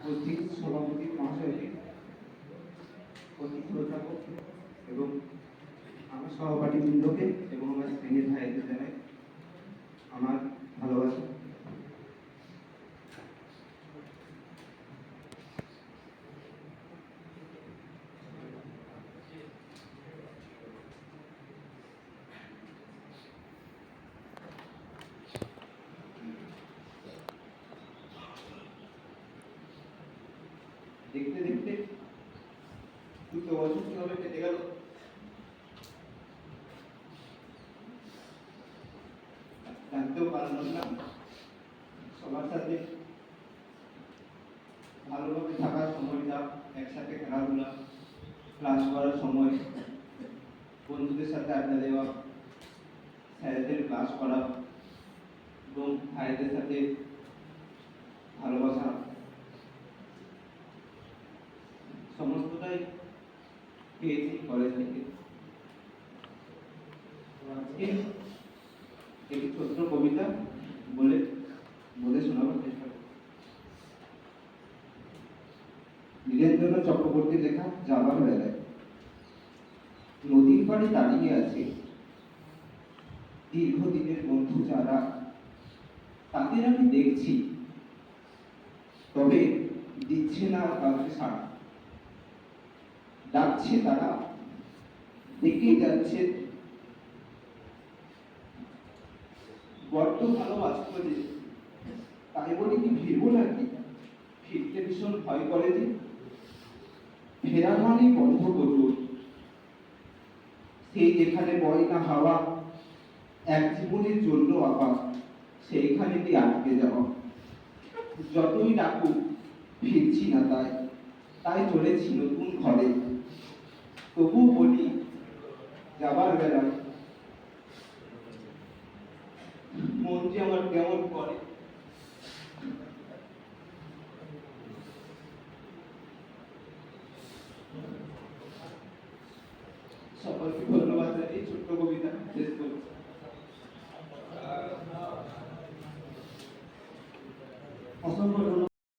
উপস্থিত সভাপতি মহাশয়কে অতি শ্রদ্ধাপক এবং আমার সহপাঠীবৃন্দকে এবং আমার শ্রেণীর ভাইদের জানাই আমার ভালোবাসা। দেখতে দেখতে 2 বছর কিভাবে কেটে গেল জানতেও পারলাম না। সবার সাথে ভালোভাবে থাকার সময়টা, একসাথে খেলাধুলা, ক্লাস করার সময় বন্ধুদের সাথে আড্ডা দেওয়া, স্যারদের ক্লাস করা এবং ভাইদের সাথে ভালোবাসা, সমস্তটাই পেয়েছি কলেজ থেকে। আজকে একটি ছোট্ট কবিতা বলে শোনাবার চেষ্টা করব। নীরেন্দ্র চক্রবর্তীর লেখা যাবার বেলায়। নদীর পাড়ে দাঁড়িয়ে আছে দীর্ঘদিনের বন্ধু যারা, তাদের আমি দেখছি, তবে দিচ্ছে না কাউকে সাড়া। ডাকছে তারা, ডেকে যাচ্ছে, বড্ড ভালোবাসতো যে, তাই বলে কি ফিরবো নাকি? ফিরতে ভীষণ ভয় করে যে, ফেরার মানে বন্ধ করবো সেই যেখানে বয় না হাওয়া, এক জীবনের জন্য আবার সেইখানে দিয়ে আটকে যাওয়া। যতই ডাকুক ফিরছি না, তাই চলেছি নতুন ঘরে। তবু বলি যাবার বেলায় মন যে আমার কেমন করে। সকলকে ধন্যবাদ জানিয়ে ছোট্ট কবিতা শেষ করছি। অসংখ্য